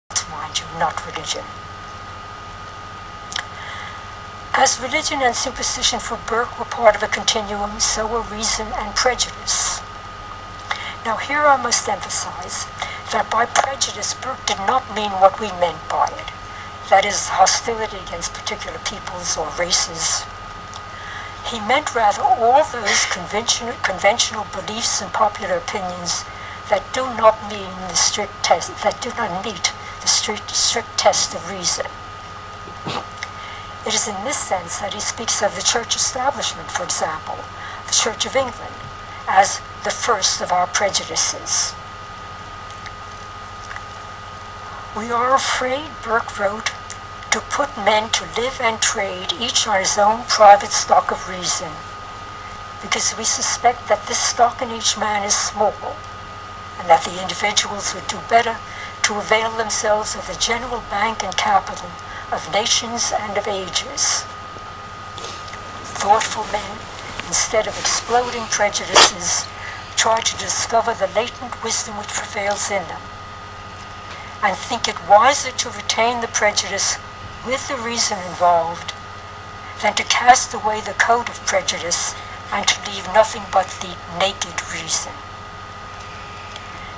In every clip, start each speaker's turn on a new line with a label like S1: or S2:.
S1: mind you, not religion. As religion and superstition for Burke were part of a continuum, so were reason and prejudice. Now here I must emphasize that by prejudice, Burke did not mean what we meant by it, that is, hostility against particular peoples or races. He meant rather all those conventional beliefs and popular opinions that do not meet the strict test of reason. It is in this sense that he speaks of the church establishment, for example, the Church of England, as the first of our prejudices. We are afraid, Burke wrote, to put men to live and trade, each on his own private stock of reason, because we suspect that this stock in each man is small, and that the individuals would do better to avail themselves of the general bank and capital of nations and of ages. Thoughtful men, instead of exploding prejudices, try to discover the latent wisdom which prevails in them, and think it wiser to retain the prejudice with the reason involved than to cast away the coat of prejudice and to leave nothing but the naked reason.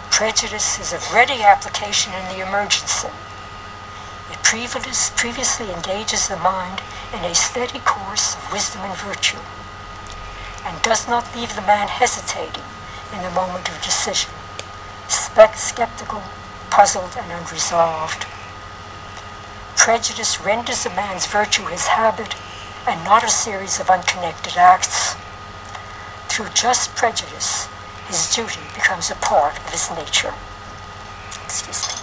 S1: Prejudice is of ready application in the emergency. It previously engages the mind in a steady course of wisdom and virtue, and does not leave the man hesitating in the moment of decision, skeptical, puzzled, and unresolved. Prejudice renders a man's virtue his habit, and not a series of unconnected acts. Through just prejudice, his duty becomes a part of his nature. Excuse me.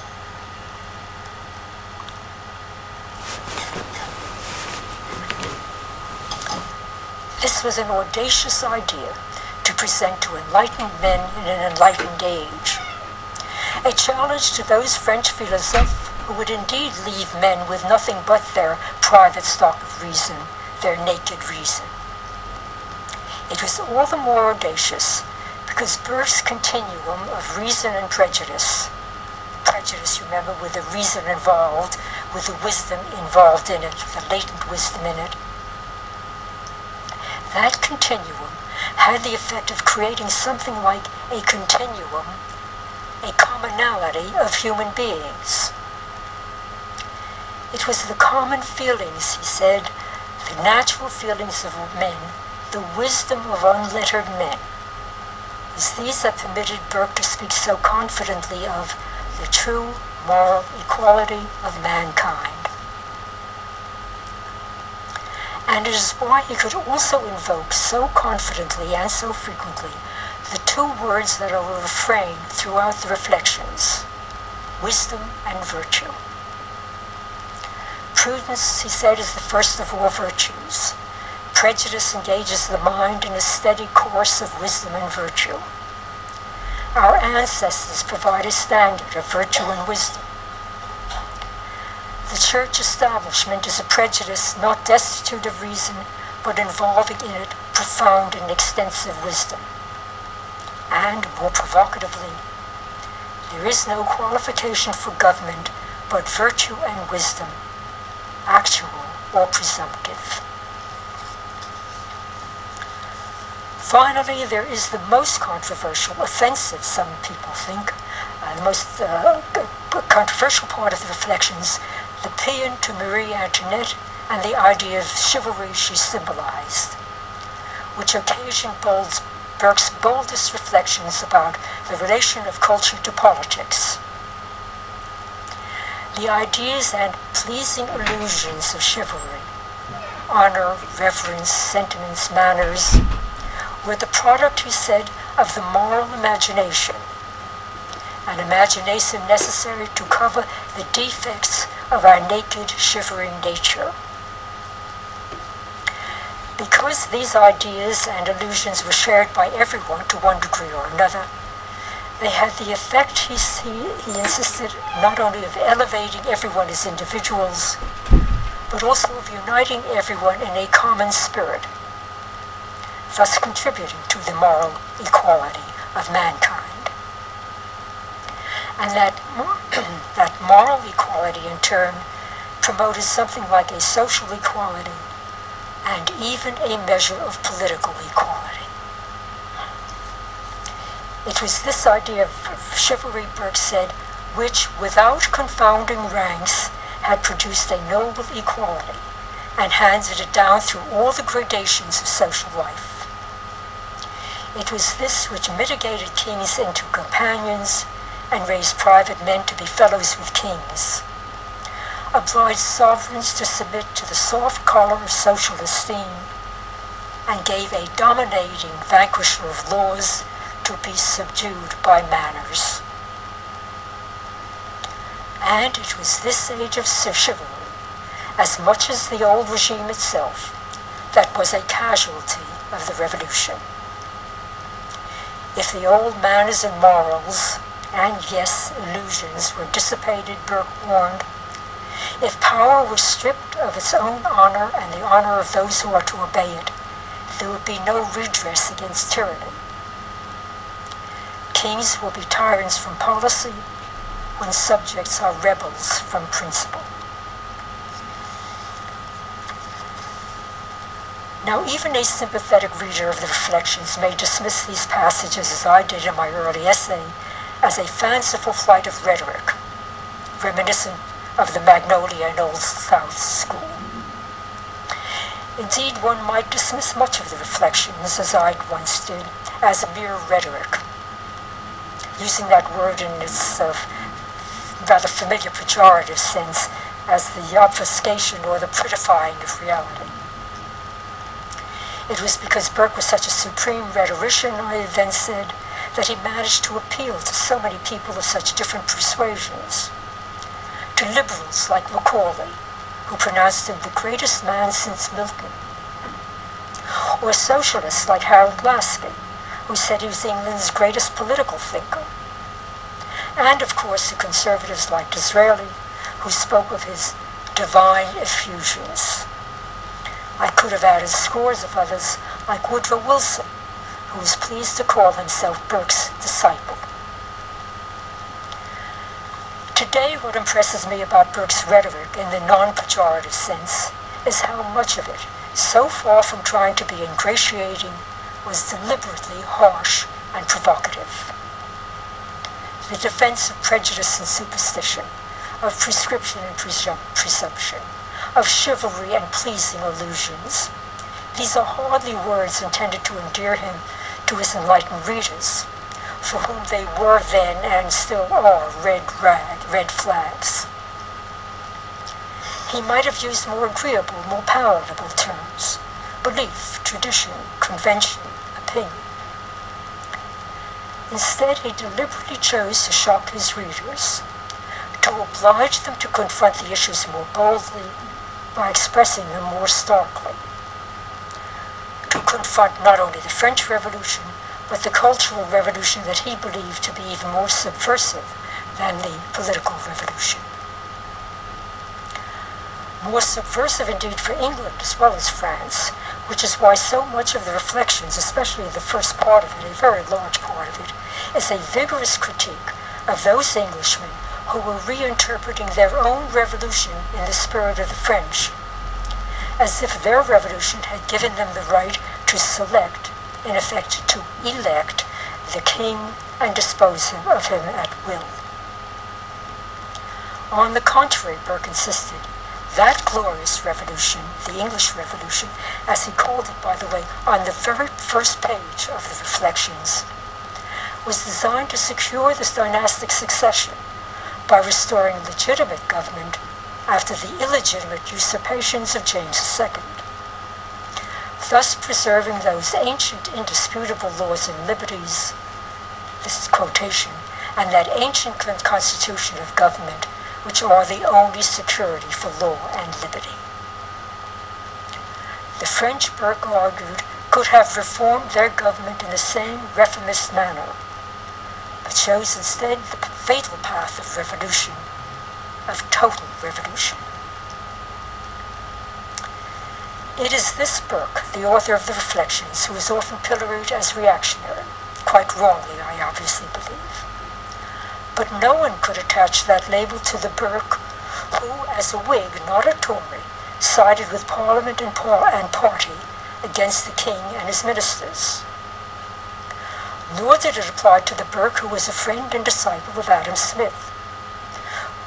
S1: This was an audacious idea to present to enlightened men in an enlightened age. A challenge to those French philosophes who would indeed leave men with nothing but their private stock of reason, their naked reason. It was all the more audacious because Burke's continuum of reason and prejudice, you remember, with the reason involved, with the wisdom involved in it, the latent wisdom in it, that continuum had the effect of creating something like a continuum, a commonality of human beings. It was the common feelings, he said, the natural feelings of men, the wisdom of unlettered men. It was these that permitted Burke to speak so confidently of the true moral equality of mankind. And it is why he could also invoke so confidently and so frequently the two words that are a refrain throughout the reflections, wisdom and virtue. Prudence, he said, is the first of all virtues. Prejudice engages the mind in a steady course of wisdom and virtue. Our ancestors provide a standard of virtue and wisdom. The church establishment is a prejudice not destitute of reason, but involving in it profound and extensive wisdom. And, more provocatively, there is no qualification for government but virtue and wisdom, actual or presumptive. Finally, there is the most controversial, offensive, some people think, the most controversial part of the reflections, the paean to Marie Antoinette and the idea of chivalry she symbolized, which occasioned Burke's boldest reflections about the relation of culture to politics. The ideas and pleasing illusions of chivalry, honor, reverence, sentiments, manners, were the product, he said, of the moral imagination, an imagination necessary to cover the defects of our naked, shivering nature. Because these ideas and illusions were shared by everyone to one degree or another, they had the effect, he insisted, not only of elevating everyone as individuals, but also of uniting everyone in a common spirit, thus contributing to the moral equality of mankind. And that Moral equality, in turn, promoted something like a social equality and even a measure of political equality. It was this idea of chivalry, Burke said, which, without confounding ranks, had produced a noble equality and handed it down through all the gradations of social life. It was this which mitigated kings into companions and raised private men to be fellows with kings, obliged sovereigns to submit to the soft collar of social esteem, and gave a dominating vanquisher of laws to be subdued by manners. And it was this age of chivalry, as much as the old regime itself, that was a casualty of the revolution. If the old manners and morals, and yes, illusions, were dissipated, Burke warned, if power were stripped of its own honor and the honor of those who are to obey it, there would be no redress against tyranny. Kings will be tyrants from policy when subjects are rebels from principle. Now, even a sympathetic reader of the Reflections may dismiss these passages, as I did in my early essay, as a fanciful flight of rhetoric, reminiscent of the Magnolia and Old South school. Indeed, one might dismiss much of the Reflections, as I once did, as mere rhetoric, using that word in its rather familiar pejorative sense as the obfuscation or the prettifying of reality. It was because Burke was such a supreme rhetorician, I then said, that he managed to appeal to so many people of such different persuasions. To liberals like Macaulay, who pronounced him the greatest man since Milton, or socialists like Harold Laski, who said he was England's greatest political thinker, and of course the conservatives like Disraeli, who spoke of his divine effusions. I could have added scores of others, like Woodrow Wilson, who was pleased to call himself Burke's disciple. Today, what impresses me about Burke's rhetoric in the non-pejorative sense is how much of it, so far from trying to be ingratiating, was deliberately harsh and provocative. The defense of prejudice and superstition, of prescription and presumption, of chivalry and pleasing illusions. These are hardly words intended to endear him to his enlightened readers, for whom they were then and still are red flags. He might have used more agreeable, more palatable terms: belief, tradition, convention, opinion. Instead, he deliberately chose to shock his readers, to oblige them to confront the issues more boldly by expressing them more starkly, to confront not only the French Revolution, but the cultural revolution that he believed to be even more subversive than the political revolution. More subversive indeed for England as well as France, which is why so much of the Reflections, especially the first part of it, a very large part of it, is a vigorous critique of those Englishmen who were reinterpreting their own revolution in the spirit of the French, as if their revolution had given them the right to select, in effect to elect, the king and dispose of him at will. On the contrary, Burke insisted, that glorious revolution, the English Revolution, as he called it, by the way, on the very first page of the Reflections, was designed to secure this dynastic succession by restoring legitimate government after the illegitimate usurpations of James II, thus preserving those ancient indisputable laws and liberties, this is quotation, and that ancient constitution of government which are the only security for law and liberty. The French, Burke argued, could have reformed their government in the same reformist manner, but chose instead the fatal path of revolution, of total revolution. It is this Burke, the author of the Reflections, who is often pilloried as reactionary, quite wrongly, I obviously believe. But no one could attach that label to the Burke who, as a Whig, not a Tory, sided with Parliament and party against the King and his ministers. Nor did it apply to the Burke who was a friend and disciple of Adam Smith,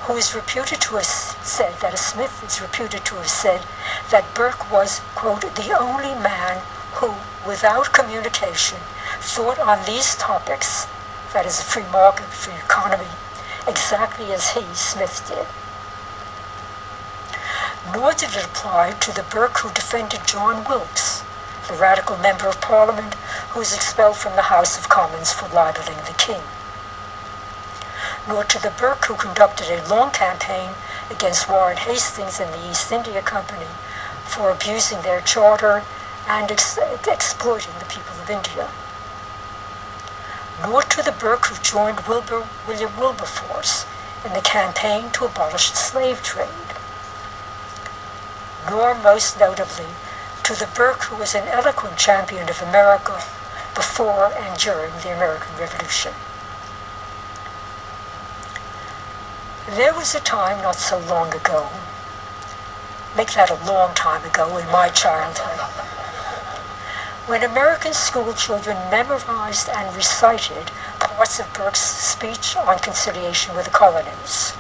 S1: who is reputed to have said, that is, Smith is reputed to have said that Burke was, quote, the only man who, without communication, thought on these topics, that is, a free market, free economy, exactly as he, Smith, did. Nor did it apply to the Burke who defended John Wilkes, the radical member of Parliament who was expelled from the House of Commons for libeling the King. Nor to the Burke who conducted a long campaign against Warren Hastings and the East India Company for abusing their charter and exploiting the people of India. Nor to the Burke who joined William Wilberforce in the campaign to abolish the slave trade. Nor, most notably, to the Burke who was an eloquent champion of America before and during the American Revolution. There was a time not so long ago, make that a long time ago in my childhood, when American school children memorized and recited parts of Burke's speech on conciliation with the colonies,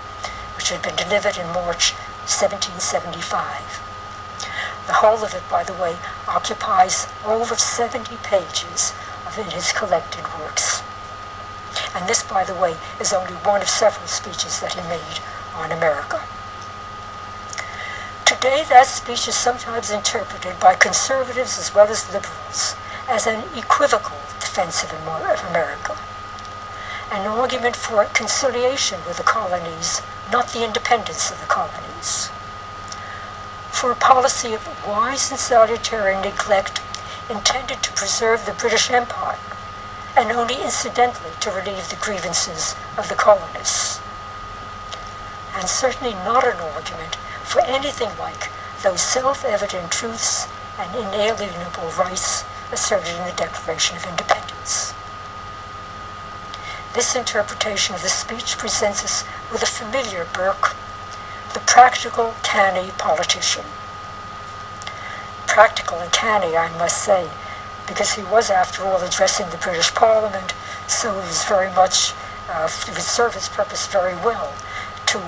S1: which had been delivered in March 1775. The whole of it, by the way, occupies over 70 pages of his collected works. And this, by the way, is only one of several speeches that he made on America. Today, that speech is sometimes interpreted by conservatives as well as liberals as an equivocal defense of America, an argument for conciliation with the colonies, not the independence of the colonies, for a policy of wise and salutary neglect intended to preserve the British Empire, and only incidentally to relieve the grievances of the colonists. And certainly not an argument for anything like those self-evident truths and inalienable rights asserted in the Declaration of Independence. This interpretation of the speech presents us with a familiar Burke, the practical, canny politician. Practical and canny, I must say, because he was, after all, addressing the British Parliament, so it was very much, it would serve his purpose very well to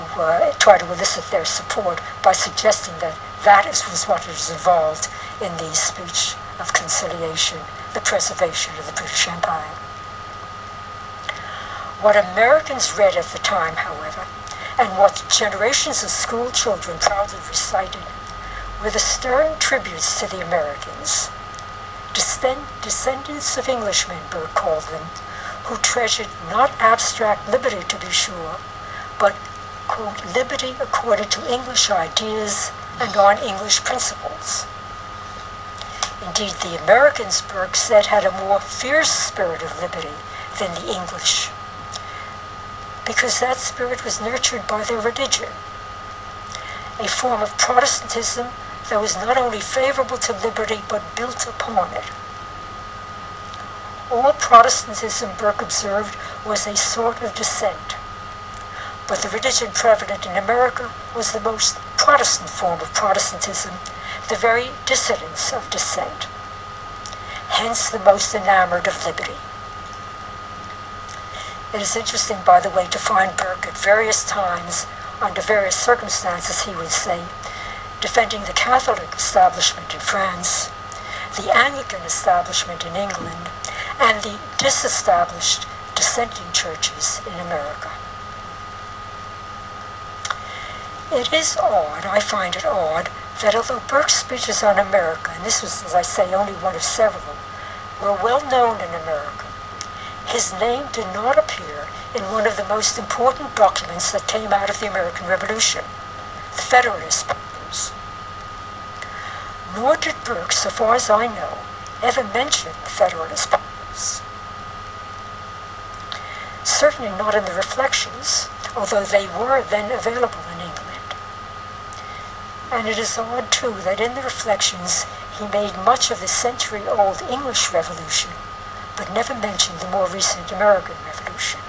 S1: try to elicit their support by suggesting that that was what is involved in the speech of conciliation, the preservation of the British Empire. What Americans read at the time, however, and what generations of school children proudly recited, were the stern tributes to the Americans, descendants of Englishmen, Burke called them, who treasured not abstract liberty, to be sure, but, quote, liberty according to English ideas and on English principles. Indeed, the Americans, Burke said, had a more fierce spirit of liberty than the English, because that spirit was nurtured by their religion, a form of Protestantism that was not only favorable to liberty, but built upon it. All Protestantism, Burke observed, was a sort of dissent, but the religion prevalent in America was the most Protestant form of Protestantism, the very dissidence of dissent, hence the most enamored of liberty. It is interesting, by the way, to find Burke at various times, under various circumstances, he would say, defending the Catholic establishment in France, the Anglican establishment in England, and the disestablished dissenting churches in America. It is odd, I find it odd, that although Burke's speeches on America, and this was, as I say, only one of several, were well known in America, his name did not appear in one of the most important documents that came out of the American Revolution, the Federalist Papers. Nor did Burke, so far as I know, ever mention the Federalist Papers. Certainly not in the Reflections, although they were then available in England. And it is odd, too, that in the Reflections he made much of the century-old English Revolution, but never mentioned the more recent American Revolution.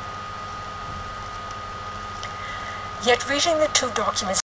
S1: Yet reading the two documents